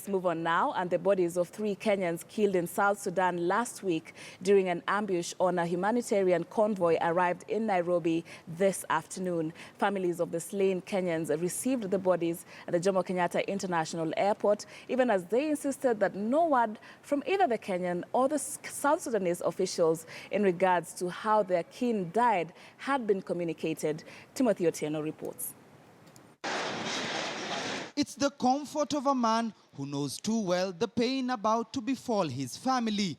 Let's move on now. And the bodies of 3 Kenyans killed in South Sudan last week during an ambush on a humanitarian convoy arrived in Nairobi this afternoon. Families of the slain Kenyans received the bodies at the Jomo Kenyatta International Airport, even as they insisted that no word from either the Kenyan or the South Sudanese officials in regards to how their kin died had been communicated. Timothy Otieno reports. It's the comfort of a man who knows too well the pain about to befall his family.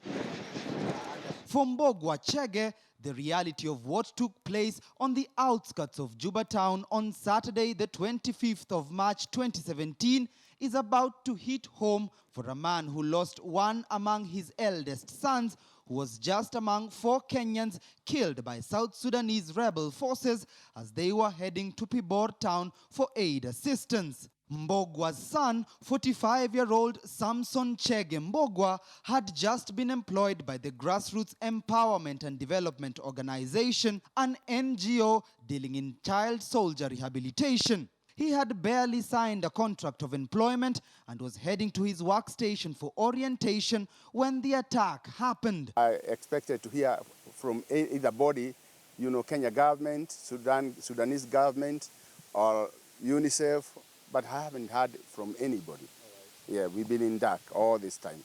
For Mbogwa Chege, the reality of what took place on the outskirts of Juba town on Saturday, the 25th of March 2017, is about to hit home for a man who lost one among his eldest sons, who was just among 4 Kenyans killed by South Sudanese rebel forces as they were heading to Pibor town for aid assistance. Mbogwa's son, 45-year-old Samson Chege Mbogwa, had just been employed by the Grassroots Empowerment and Development Organization, an NGO dealing in child soldier rehabilitation. He had barely signed a contract of employment and was heading to his workstation for orientation when the attack happened. I expected to hear from either body, Kenya government, Sudanese government, or UNICEF, but I haven't heard from anybody. Yeah, we've been in dark all this time.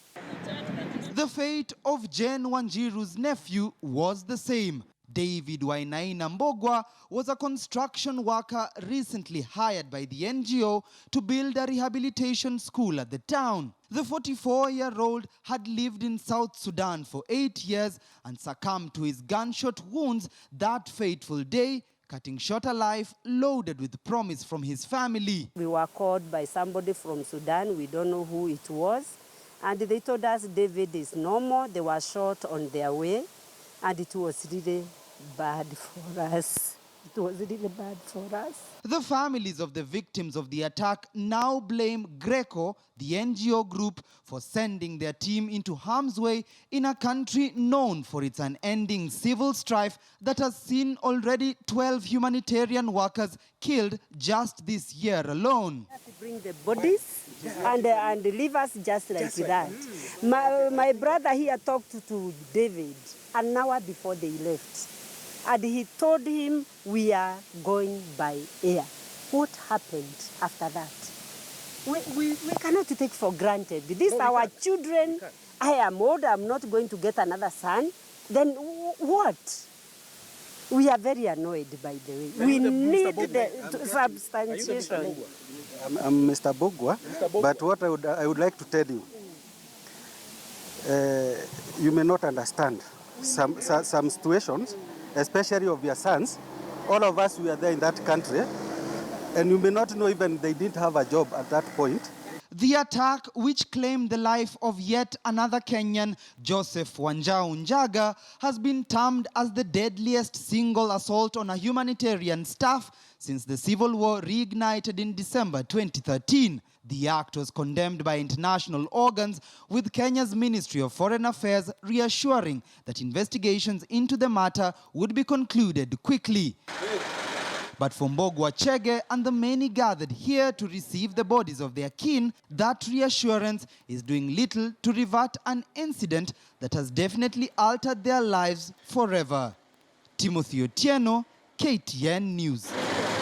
The fate of Jane Wanjiru's nephew was the same. David Wainaina Mbogwa was a construction worker recently hired by the NGO to build a rehabilitation school at the town. The 44-year-old had lived in South Sudan for 8 years and succumbed to his gunshot wounds that fateful day, cutting short a life loaded with promise from his family. We were called by somebody from Sudan. We don't know who it was. And they told us David is normal. They were shot on their way. And it was really bad for us. It was really bad for us. The families of the victims of the attack now blame Greco, the NGO group, for sending their team into harm's way in a country known for its unending civil strife that has seen already 12 humanitarian workers killed just this year alone. To bring the bodies and leave us just like that. My brother here talked to David an hour before they left. And he told him, we are going by air. What happened after that? We cannot take for granted. These are our children. I am old, I'm not going to get another son. Then what? We are very annoyed, by the way. We need the substantiation. I'm Mr. Bogwa, but what I would like to tell you, you may not understand some situations, especially of your sons. All of us, we are there in that country, and you may not know even they didn't have a job at that point. The attack, which claimed the life of yet another Kenyan, Joseph Wanjau Njaga, has been termed as the deadliest single assault on a humanitarian staff since the civil war reignited in December 2013. The act was condemned by international organs, with Kenya's Ministry of Foreign Affairs reassuring that investigations into the matter would be concluded quickly. But for Mbogwa Chege and the many gathered here to receive the bodies of their kin, that reassurance is doing little to revert an incident that has definitely altered their lives forever. Timothy Otieno, KTN News.